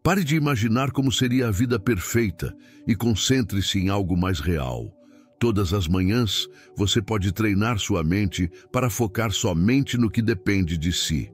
Pare de imaginar como seria a vida perfeita e concentre-se em algo mais real. Todas as manhãs, você pode treinar sua mente para focar somente no que depende de si.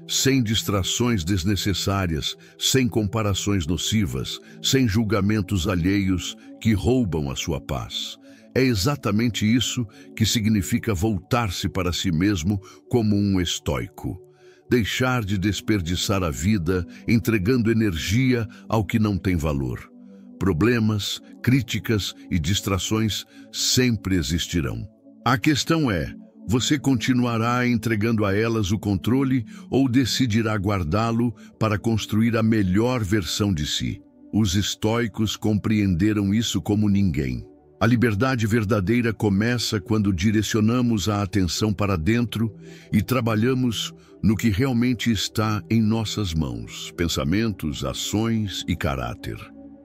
Sem distrações desnecessárias, sem comparações nocivas, sem julgamentos alheios que roubam a sua paz. É exatamente isso que significa voltar-se para si mesmo como um estoico. Deixar de desperdiçar a vida entregando energia ao que não tem valor. Problemas, críticas e distrações sempre existirão. A questão é: você continuará entregando a elas o controle ou decidirá guardá-lo para construir a melhor versão de si? Os estoicos compreenderam isso como ninguém. A liberdade verdadeira começa quando direcionamos a atenção para dentro e trabalhamos no que realmente está em nossas mãos: pensamentos, ações e caráter.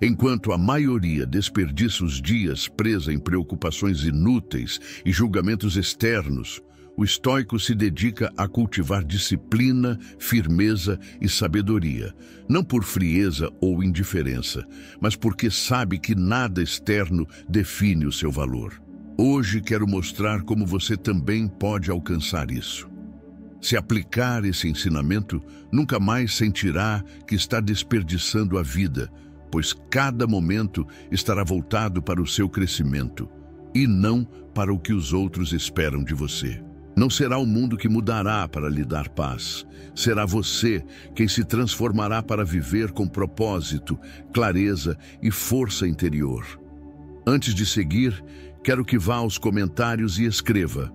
Enquanto a maioria desperdiça os dias presa em preocupações inúteis e julgamentos externos, o estoico se dedica a cultivar disciplina, firmeza e sabedoria, não por frieza ou indiferença, mas porque sabe que nada externo define o seu valor. Hoje quero mostrar como você também pode alcançar isso. Se aplicar esse ensinamento, nunca mais sentirá que está desperdiçando a vida, pois cada momento estará voltado para o seu crescimento e não para o que os outros esperam de você. Não será o mundo que mudará para lhe dar paz. Será você quem se transformará para viver com propósito, clareza e força interior. Antes de seguir, quero que vá aos comentários e escreva: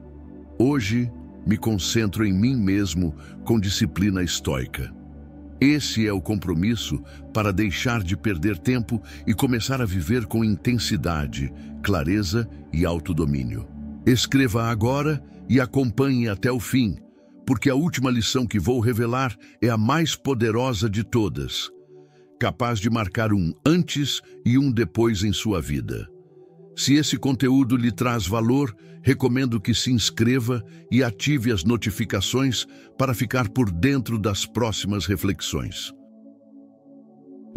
hoje me concentro em mim mesmo com disciplina estoica. Esse é o compromisso para deixar de perder tempo e começar a viver com intensidade, clareza e autodomínio. Escreva agora e acompanhe até o fim, porque a última lição que vou revelar é a mais poderosa de todas, capaz de marcar um antes e um depois em sua vida. Se esse conteúdo lhe traz valor, recomendo que se inscreva e ative as notificações para ficar por dentro das próximas reflexões.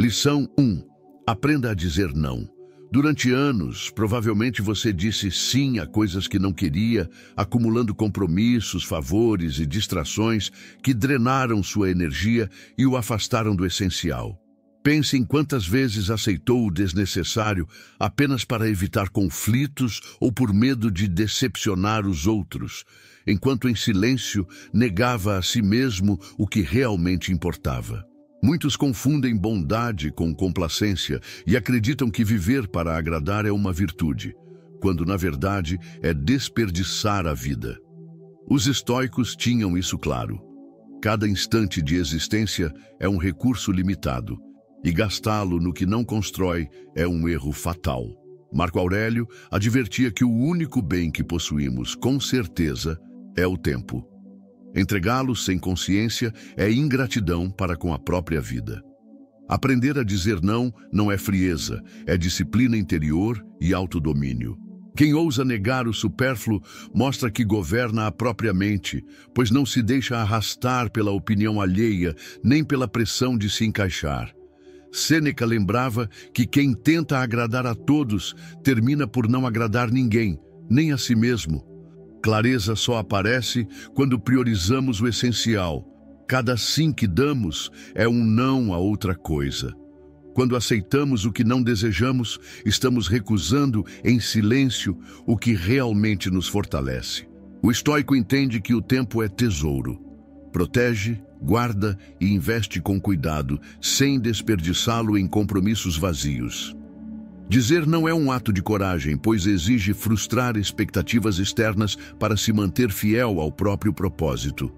Lição 1. Aprenda a dizer não. Durante anos, provavelmente você disse sim a coisas que não queria, acumulando compromissos, favores e distrações que drenaram sua energia e o afastaram do essencial. Pense em quantas vezes aceitou o desnecessário apenas para evitar conflitos ou por medo de decepcionar os outros, enquanto em silêncio negava a si mesmo o que realmente importava. Muitos confundem bondade com complacência e acreditam que viver para agradar é uma virtude, quando na verdade é desperdiçar a vida. Os estoicos tinham isso claro. Cada instante de existência é um recurso limitado, e gastá-lo no que não constrói é um erro fatal. Marco Aurélio advertia que o único bem que possuímos, com certeza, é o tempo. Entregá-lo sem consciência é ingratidão para com a própria vida. Aprender a dizer não é frieza, é disciplina interior e autodomínio. Quem ousa negar o supérfluo mostra que governa a própria mente, pois não se deixa arrastar pela opinião alheia nem pela pressão de se encaixar. Sêneca lembrava que quem tenta agradar a todos termina por não agradar ninguém, nem a si mesmo. Clareza só aparece quando priorizamos o essencial. Cada sim que damos é um não a outra coisa. Quando aceitamos o que não desejamos, estamos recusando em silêncio o que realmente nos fortalece. O estoico entende que o tempo é tesouro. Protege, guarda e investe com cuidado, sem desperdiçá-lo em compromissos vazios. Dizer não é um ato de coragem, pois exige frustrar expectativas externas para se manter fiel ao próprio propósito.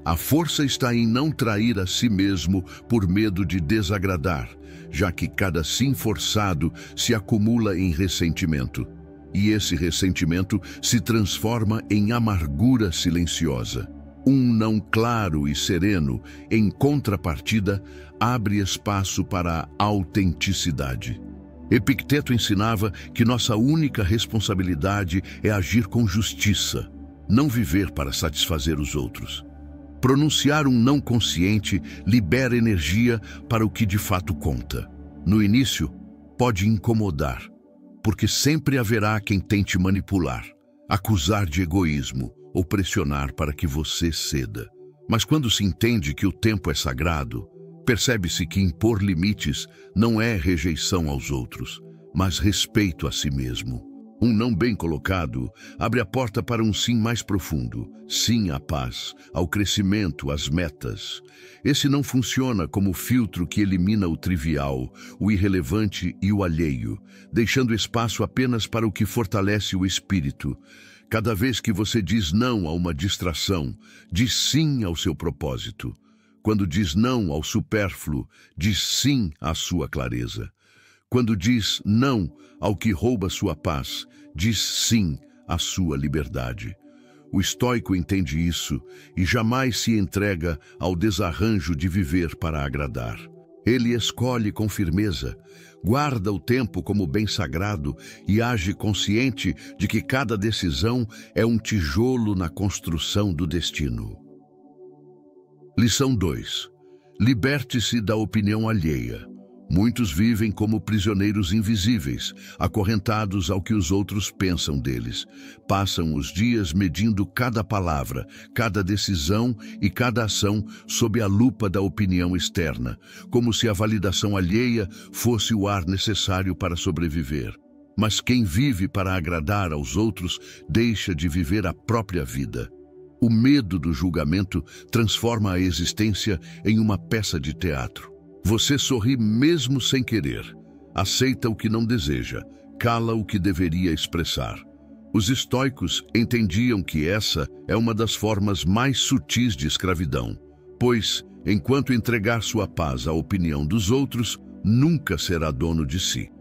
A força está em não trair a si mesmo por medo de desagradar, já que cada sim forçado se acumula em ressentimento. E esse ressentimento se transforma em amargura silenciosa. Um não claro e sereno, em contrapartida, abre espaço para a autenticidade. Epicteto ensinava que nossa única responsabilidade é agir com justiça, não viver para satisfazer os outros. Pronunciar um não consciente libera energia para o que de fato conta. No início, pode incomodar, porque sempre haverá quem tente manipular, acusar de egoísmo ou pressionar para que você ceda. Mas quando se entende que o tempo é sagrado, percebe-se que impor limites não é rejeição aos outros, mas respeito a si mesmo. Um não bem colocado abre a porta para um sim mais profundo, sim à paz, ao crescimento, às metas. Esse não funciona como filtro que elimina o trivial, o irrelevante e o alheio, deixando espaço apenas para o que fortalece o espírito. Cada vez que você diz não a uma distração, diz sim ao seu propósito. Quando diz não ao supérfluo, diz sim à sua clareza. Quando diz não ao que rouba sua paz, diz sim à sua liberdade. O estoico entende isso e jamais se entrega ao desarranjo de viver para agradar. Ele escolhe com firmeza, guarda o tempo como bem sagrado e age consciente de que cada decisão é um tijolo na construção do destino. Lição 2. Liberte-se da opinião alheia. Muitos vivem como prisioneiros invisíveis, acorrentados ao que os outros pensam deles. Passam os dias medindo cada palavra, cada decisão e cada ação sob a lupa da opinião externa, como se a validação alheia fosse o ar necessário para sobreviver. Mas quem vive para agradar aos outros deixa de viver a própria vida. O medo do julgamento transforma a existência em uma peça de teatro. Você sorri mesmo sem querer, aceita o que não deseja, cala o que deveria expressar. Os estoicos entendiam que essa é uma das formas mais sutis de escravidão, pois, enquanto entregar sua paz à opinião dos outros, nunca será dono de si.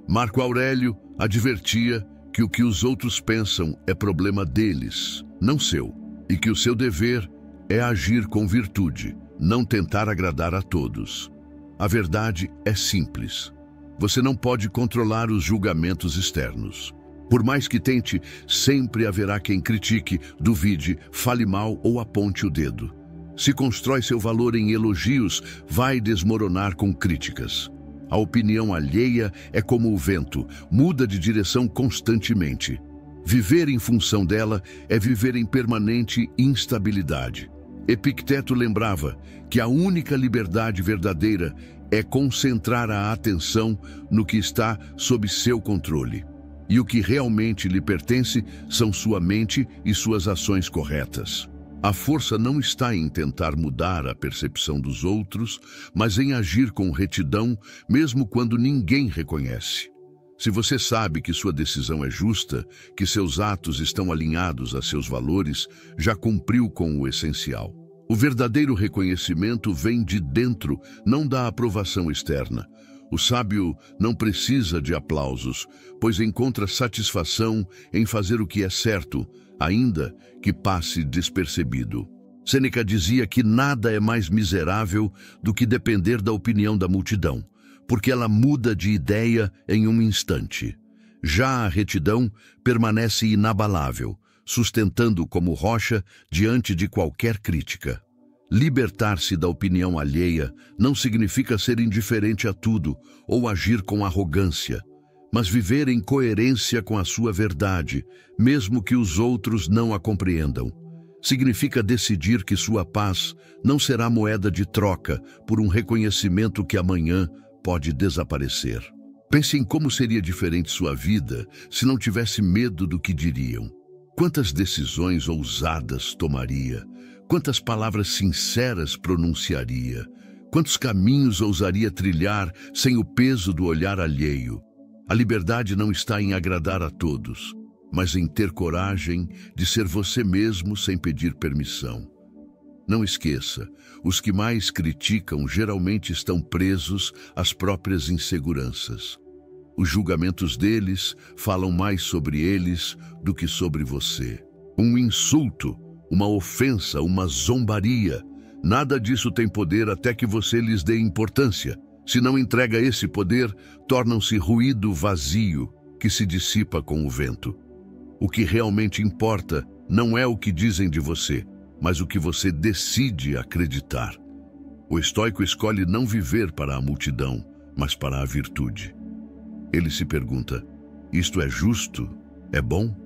Marco Aurélio advertia que o que os outros pensam é problema deles, não seu, e que o seu dever é agir com virtude, não tentar agradar a todos. A verdade é simples. Você não pode controlar os julgamentos externos. Por mais que tente, sempre haverá quem critique, duvide, fale mal ou aponte o dedo. Se constrói seu valor em elogios, vai desmoronar com críticas. A opinião alheia é como o vento, muda de direção constantemente. Viver em função dela é viver em permanente instabilidade. Epicteto lembrava que a única liberdade verdadeira é concentrar a atenção no que está sob seu controle. E o que realmente lhe pertence são sua mente e suas ações corretas. A força não está em tentar mudar a percepção dos outros, mas em agir com retidão, mesmo quando ninguém reconhece. Se você sabe que sua decisão é justa, que seus atos estão alinhados a seus valores, já cumpriu com o essencial. O verdadeiro reconhecimento vem de dentro, não da aprovação externa. O sábio não precisa de aplausos, pois encontra satisfação em fazer o que é certo, ainda que passe despercebido. Sêneca dizia que nada é mais miserável do que depender da opinião da multidão, porque ela muda de ideia em um instante. Já a retidão permanece inabalável, sustentando como rocha diante de qualquer crítica. Libertar-se da opinião alheia não significa ser indiferente a tudo ou agir com arrogância, mas viver em coerência com a sua verdade, mesmo que os outros não a compreendam. Significa decidir que sua paz não será moeda de troca por um reconhecimento que amanhã pode desaparecer. Pense em como seria diferente sua vida se não tivesse medo do que diriam. Quantas decisões ousadas tomaria? Quantas palavras sinceras pronunciaria? Quantos caminhos ousaria trilhar sem o peso do olhar alheio? A liberdade não está em agradar a todos, mas em ter coragem de ser você mesmo sem pedir permissão. Não esqueça, os que mais criticam geralmente estão presos às próprias inseguranças. Os julgamentos deles falam mais sobre eles do que sobre você. Um insulto, uma ofensa, uma zombaria, nada disso tem poder até que você lhes dê importância. Se não entrega esse poder, tornam-se ruído vazio que se dissipa com o vento. O que realmente importa não é o que dizem de você, mas o que você decide acreditar. O estoico escolhe não viver para a multidão, mas para a virtude. Ele se pergunta: isto é justo? É bom?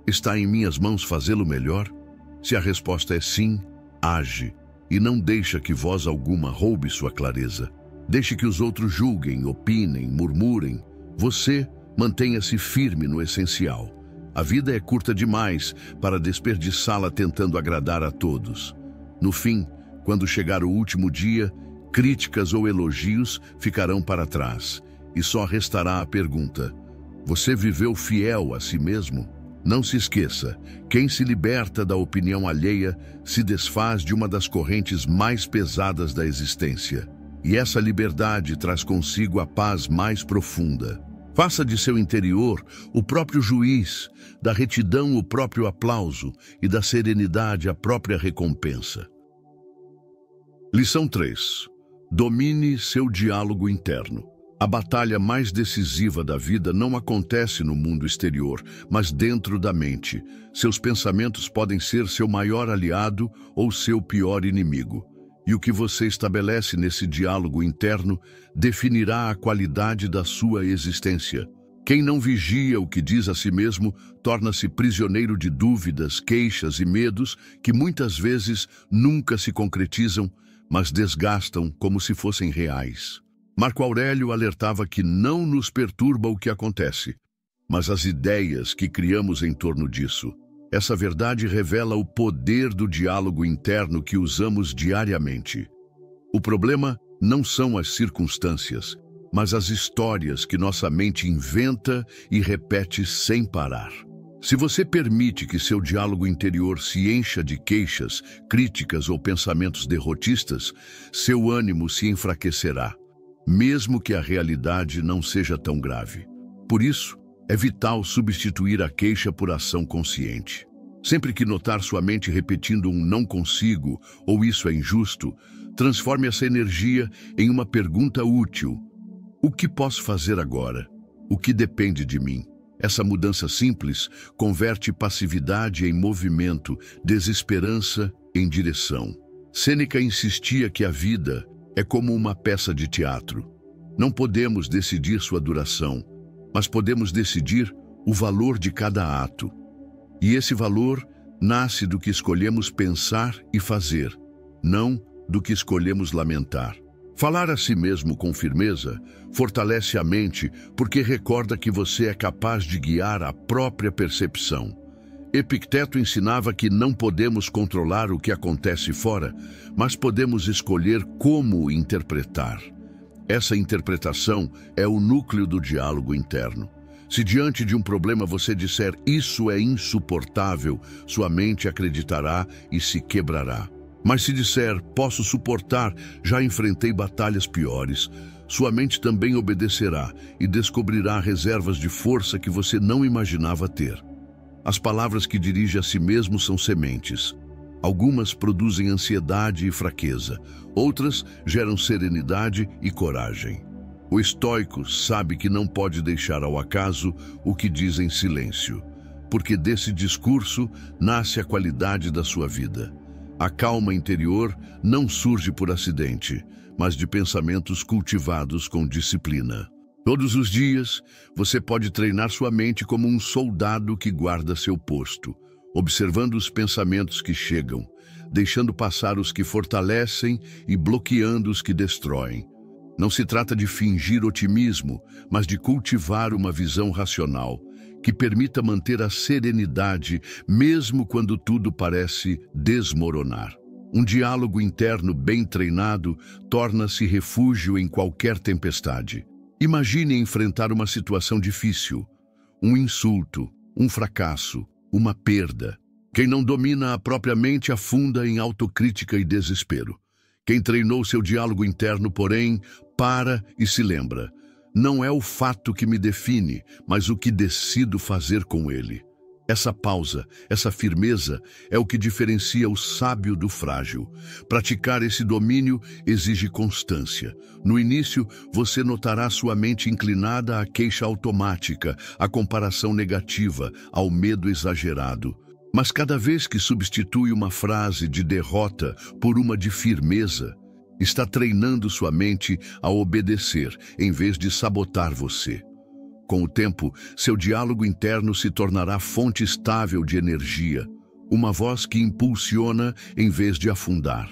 Está em minhas mãos fazê-lo melhor? Se a resposta é sim, age, e não deixa que voz alguma roube sua clareza. Deixe que os outros julguem, opinem, murmurem. Você mantenha-se firme no essencial. A vida é curta demais para desperdiçá-la tentando agradar a todos. No fim, quando chegar o último dia, críticas ou elogios ficarão para trás, e só restará a pergunta: você viveu fiel a si mesmo? Não se esqueça, quem se liberta da opinião alheia se desfaz de uma das correntes mais pesadas da existência. E essa liberdade traz consigo a paz mais profunda. Faça de seu interior o próprio juiz, da retidão o próprio aplauso e da serenidade a própria recompensa. Lição 3. Domine seu diálogo interno. A batalha mais decisiva da vida não acontece no mundo exterior, mas dentro da mente. Seus pensamentos podem ser seu maior aliado ou seu pior inimigo. E o que você estabelece nesse diálogo interno definirá a qualidade da sua existência. Quem não vigia o que diz a si mesmo torna-se prisioneiro de dúvidas, queixas e medos que muitas vezes nunca se concretizam, mas desgastam como se fossem reais. Marco Aurélio alertava que não nos perturba o que acontece, mas as ideias que criamos em torno disso. Essa verdade revela o poder do diálogo interno que usamos diariamente. O problema não são as circunstâncias, mas as histórias que nossa mente inventa e repete sem parar. Se você permite que seu diálogo interior se encha de queixas, críticas ou pensamentos derrotistas, seu ânimo se enfraquecerá, mesmo que a realidade não seja tão grave. Por isso, é vital substituir a queixa por ação consciente. Sempre que notar sua mente repetindo um não consigo ou isso é injusto, transforme essa energia em uma pergunta útil. O que posso fazer agora? O que depende de mim? Essa mudança simples converte passividade em movimento, desesperança em direção. Sêneca insistia que a vida é como uma peça de teatro. Não podemos decidir sua duração, mas podemos decidir o valor de cada ato. E esse valor nasce do que escolhemos pensar e fazer, não do que escolhemos lamentar. Falar a si mesmo com firmeza fortalece a mente porque recorda que você é capaz de guiar a própria percepção. Epicteto ensinava que não podemos controlar o que acontece fora, mas podemos escolher como interpretar. Essa interpretação é o núcleo do diálogo interno. Se diante de um problema você disser "isso é insuportável", sua mente acreditará e se quebrará. Mas se disser "posso suportar, já enfrentei batalhas piores", sua mente também obedecerá e descobrirá reservas de força que você não imaginava ter. As palavras que dirige a si mesmo são sementes. Algumas produzem ansiedade e fraqueza, outras geram serenidade e coragem. O estoico sabe que não pode deixar ao acaso o que diz em silêncio, porque desse discurso nasce a qualidade da sua vida. A calma interior não surge por acidente, mas de pensamentos cultivados com disciplina. Todos os dias, você pode treinar sua mente como um soldado que guarda seu posto, observando os pensamentos que chegam, deixando passar os que fortalecem e bloqueando os que destroem. Não se trata de fingir otimismo, mas de cultivar uma visão racional, que permita manter a serenidade mesmo quando tudo parece desmoronar. Um diálogo interno bem treinado torna-se refúgio em qualquer tempestade. Imagine enfrentar uma situação difícil, um insulto, um fracasso, uma perda. Quem não domina a própria mente afunda em autocrítica e desespero. Quem treinou seu diálogo interno, porém, para e se lembra: não é o fato que me define, mas o que decido fazer com ele. Essa pausa, essa firmeza é o que diferencia o sábio do frágil. Praticar esse domínio exige constância. No início, você notará sua mente inclinada à queixa automática, à comparação negativa, ao medo exagerado. Mas cada vez que substitui uma frase de derrota por uma de firmeza, está treinando sua mente a obedecer, em vez de sabotar você. Com o tempo, seu diálogo interno se tornará fonte estável de energia, uma voz que impulsiona em vez de afundar.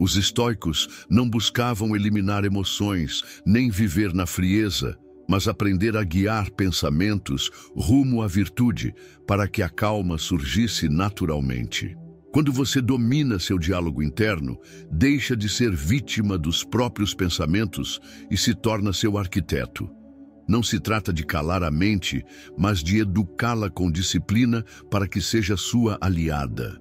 Os estoicos não buscavam eliminar emoções, nem viver na frieza, mas aprender a guiar pensamentos rumo à virtude, para que a calma surgisse naturalmente. Quando você domina seu diálogo interno, deixa de ser vítima dos próprios pensamentos e se torna seu arquiteto. Não se trata de calar a mente, mas de educá-la com disciplina para que seja sua aliada.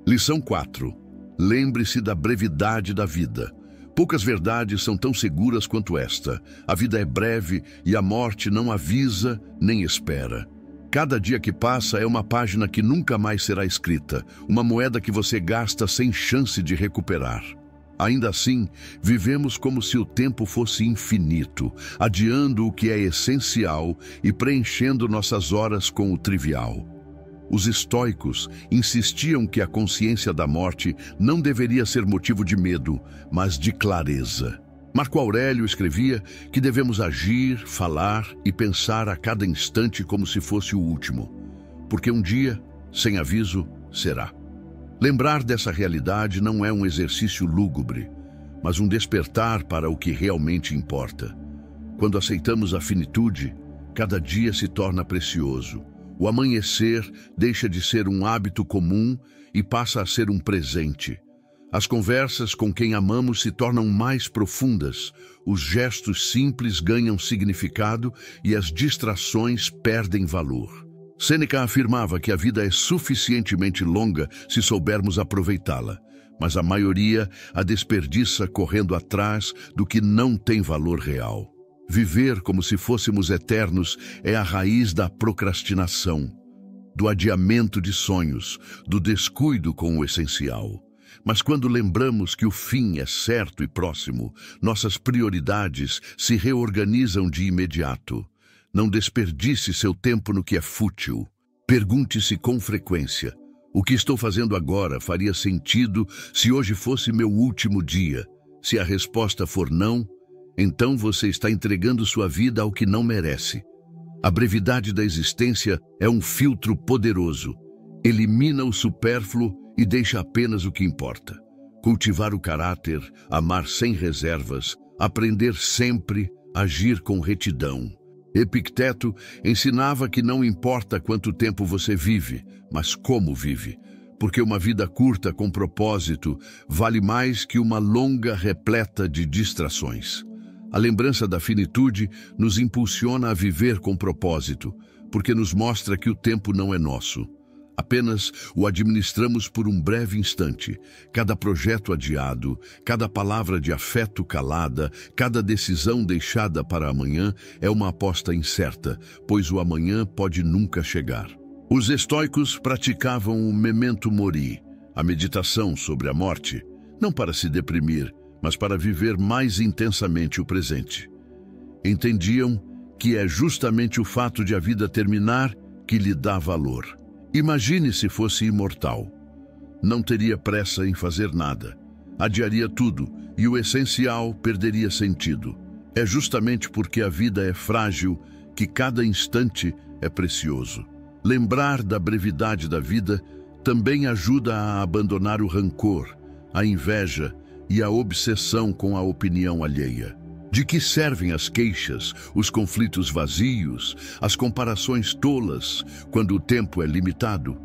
Lição 4. Lembre-se da brevidade da vida. Poucas verdades são tão seguras quanto esta. A vida é breve e a morte não avisa nem espera. Cada dia que passa é uma página que nunca mais será escrita, uma moeda que você gasta sem chance de recuperar. Ainda assim, vivemos como se o tempo fosse infinito, adiando o que é essencial e preenchendo nossas horas com o trivial. Os estoicos insistiam que a consciência da morte não deveria ser motivo de medo, mas de clareza. Marco Aurélio escrevia que devemos agir, falar e pensar a cada instante como se fosse o último, porque um dia, sem aviso, será. Lembrar dessa realidade não é um exercício lúgubre, mas um despertar para o que realmente importa. Quando aceitamos a finitude, cada dia se torna precioso. O amanhecer deixa de ser um hábito comum e passa a ser um presente. As conversas com quem amamos se tornam mais profundas, os gestos simples ganham significado e as distrações perdem valor. Sêneca afirmava que a vida é suficientemente longa se soubermos aproveitá-la, mas a maioria a desperdiça correndo atrás do que não tem valor real. Viver como se fôssemos eternos é a raiz da procrastinação, do adiamento de sonhos, do descuido com o essencial. Mas quando lembramos que o fim é certo e próximo, nossas prioridades se reorganizam de imediato. Não desperdice seu tempo no que é fútil. Pergunte-se com frequência: o que estou fazendo agora faria sentido se hoje fosse meu último dia? Se a resposta for não, então você está entregando sua vida ao que não merece. A brevidade da existência é um filtro poderoso. Elimina o supérfluo e deixa apenas o que importa. Cultivar o caráter, amar sem reservas, aprender sempre, agir com retidão. Epicteto ensinava que não importa quanto tempo você vive, mas como vive, porque uma vida curta com propósito vale mais que uma longa repleta de distrações. A lembrança da finitude nos impulsiona a viver com propósito, porque nos mostra que o tempo não é nosso. Apenas o administramos por um breve instante. Cada projeto adiado, cada palavra de afeto calada, cada decisão deixada para amanhã é uma aposta incerta, pois o amanhã pode nunca chegar. Os estoicos praticavam o memento mori, a meditação sobre a morte, não para se deprimir, mas para viver mais intensamente o presente. Entendiam que é justamente o fato de a vida terminar que lhe dá valor. Imagine se fosse imortal. Não teria pressa em fazer nada. Adiaria tudo e o essencial perderia sentido. É justamente porque a vida é frágil que cada instante é precioso. Lembrar da brevidade da vida também ajuda a abandonar o rancor, a inveja e a obsessão com a opinião alheia. De que servem as queixas, os conflitos vazios, as comparações tolas, quando o tempo é limitado?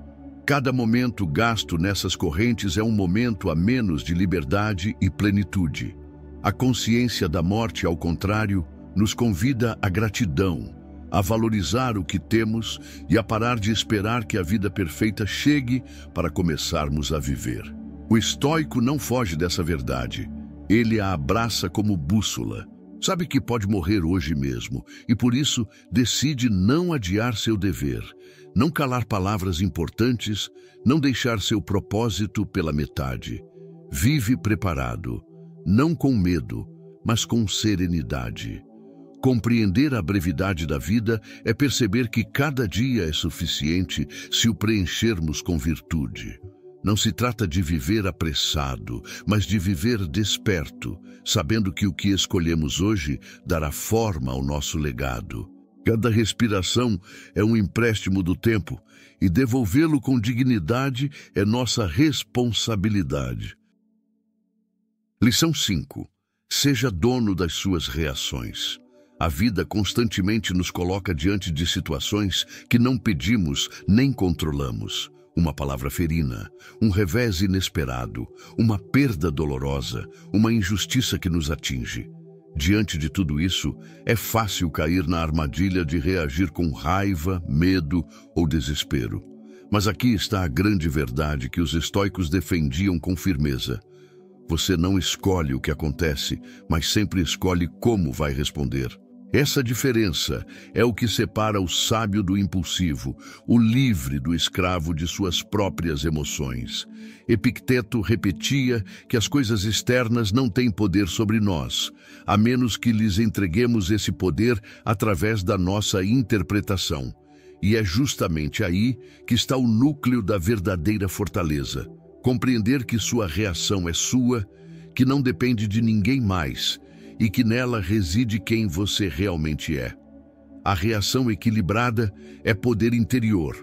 Cada momento gasto nessas correntes é um momento a menos de liberdade e plenitude. A consciência da morte, ao contrário, nos convida à gratidão, a valorizar o que temos e a parar de esperar que a vida perfeita chegue para começarmos a viver. O estoico não foge dessa verdade. Ele a abraça como bússola. Sabe que pode morrer hoje mesmo e, por isso, decide não adiar seu dever, não calar palavras importantes, não deixar seu propósito pela metade. Vive preparado, não com medo, mas com serenidade. Compreender a brevidade da vida é perceber que cada dia é suficiente se o preenchermos com virtude. Não se trata de viver apressado, mas de viver desperto, sabendo que o que escolhemos hoje dará forma ao nosso legado. Cada respiração é um empréstimo do tempo, e devolvê-lo com dignidade é nossa responsabilidade. Lição 5. Seja dono das suas reações. A vida constantemente nos coloca diante de situações que não pedimos nem controlamos. Uma palavra ferina, um revés inesperado, uma perda dolorosa, uma injustiça que nos atinge. Diante de tudo isso, é fácil cair na armadilha de reagir com raiva, medo ou desespero. Mas aqui está a grande verdade que os estoicos defendiam com firmeza. Você não escolhe o que acontece, mas sempre escolhe como vai responder. Essa diferença é o que separa o sábio do impulsivo, o livre do escravo de suas próprias emoções. Epicteto repetia que as coisas externas não têm poder sobre nós, a menos que lhes entreguemos esse poder através da nossa interpretação. E é justamente aí que está o núcleo da verdadeira fortaleza. Compreender que sua reação é sua, que não depende de ninguém mais, e que nela reside quem você realmente é. A reação equilibrada é poder interior.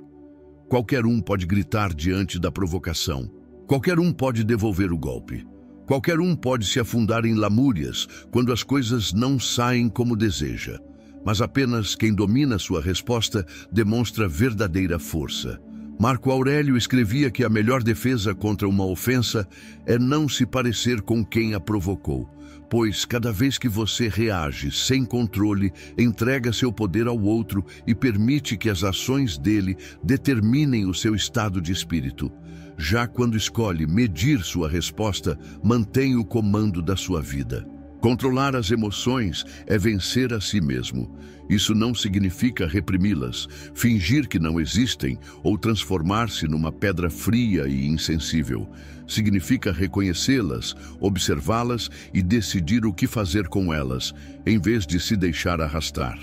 Qualquer um pode gritar diante da provocação. Qualquer um pode devolver o golpe. Qualquer um pode se afundar em lamúrias quando as coisas não saem como deseja. Mas apenas quem domina sua resposta demonstra verdadeira força. Marco Aurélio escrevia que a melhor defesa contra uma ofensa é não se parecer com quem a provocou, pois cada vez que você reage sem controle, entrega seu poder ao outro e permite que as ações dele determinem o seu estado de espírito. Já quando escolhe medir sua resposta, mantém o comando da sua vida. Controlar as emoções é vencer a si mesmo. Isso não significa reprimi-las, fingir que não existem ou transformar-se numa pedra fria e insensível. Significa reconhecê-las, observá-las e decidir o que fazer com elas, em vez de se deixar arrastar.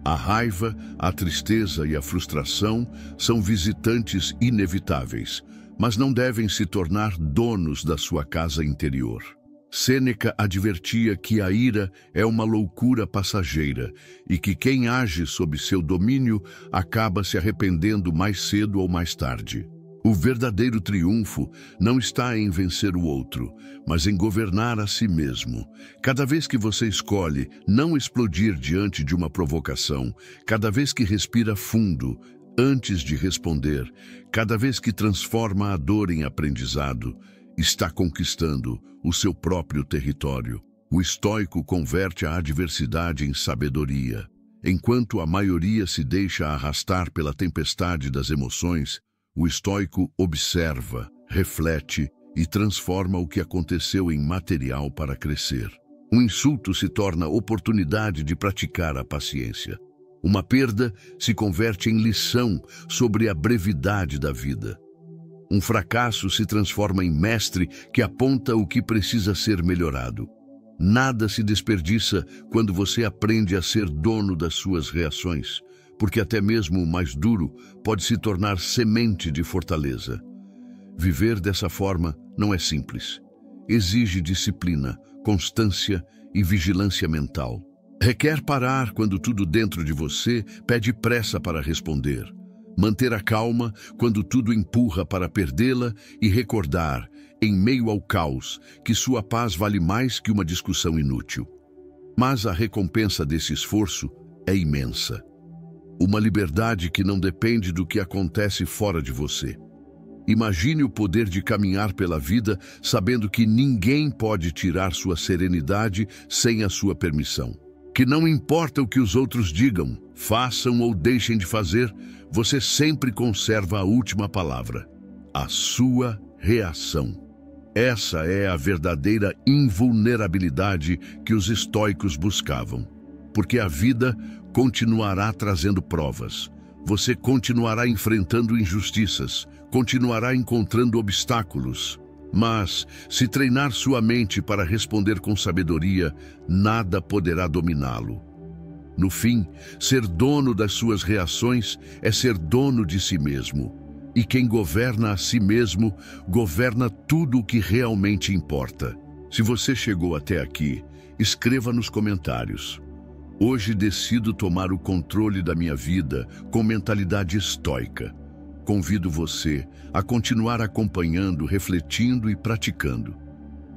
A raiva, a tristeza e a frustração são visitantes inevitáveis, mas não devem se tornar donos da sua casa interior. Sêneca advertia que a ira é uma loucura passageira e que quem age sob seu domínio acaba se arrependendo mais cedo ou mais tarde. O verdadeiro triunfo não está em vencer o outro, mas em governar a si mesmo. Cada vez que você escolhe não explodir diante de uma provocação, cada vez que respira fundo antes de responder, cada vez que transforma a dor em aprendizado, está conquistando o seu próprio território. O estoico converte a adversidade em sabedoria. Enquanto a maioria se deixa arrastar pela tempestade das emoções, o estoico observa, reflete e transforma o que aconteceu em material para crescer. Um insulto se torna oportunidade de praticar a paciência. Uma perda se converte em lição sobre a brevidade da vida. Um fracasso se transforma em mestre que aponta o que precisa ser melhorado. Nada se desperdiça quando você aprende a ser dono das suas reações, porque até mesmo o mais duro pode se tornar semente de fortaleza. Viver dessa forma não é simples. Exige disciplina, constância e vigilância mental. Requer parar quando tudo dentro de você pede pressa para responder. Manter a calma quando tudo empurra para perdê-la e recordar, em meio ao caos, que sua paz vale mais que uma discussão inútil. Mas a recompensa desse esforço é imensa. Uma liberdade que não depende do que acontece fora de você. Imagine o poder de caminhar pela vida sabendo que ninguém pode tirar sua serenidade sem a sua permissão. Que não importa o que os outros digam, façam ou deixem de fazer, você sempre conserva a última palavra, a sua reação. Essa é a verdadeira invulnerabilidade que os estoicos buscavam. Porque a vida continuará trazendo provas. Você continuará enfrentando injustiças, continuará encontrando obstáculos. Mas, se treinar sua mente para responder com sabedoria, nada poderá dominá-lo. No fim, ser dono das suas reações é ser dono de si mesmo. E quem governa a si mesmo, governa tudo o que realmente importa. Se você chegou até aqui, escreva nos comentários: hoje decido tomar o controle da minha vida com mentalidade estoica. Convido você a continuar acompanhando, refletindo e praticando.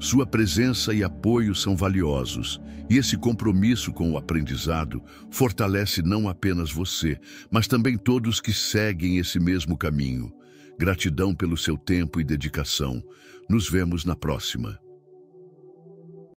Sua presença e apoio são valiosos, e esse compromisso com o aprendizado fortalece não apenas você, mas também todos que seguem esse mesmo caminho. Gratidão pelo seu tempo e dedicação. Nos vemos na próxima.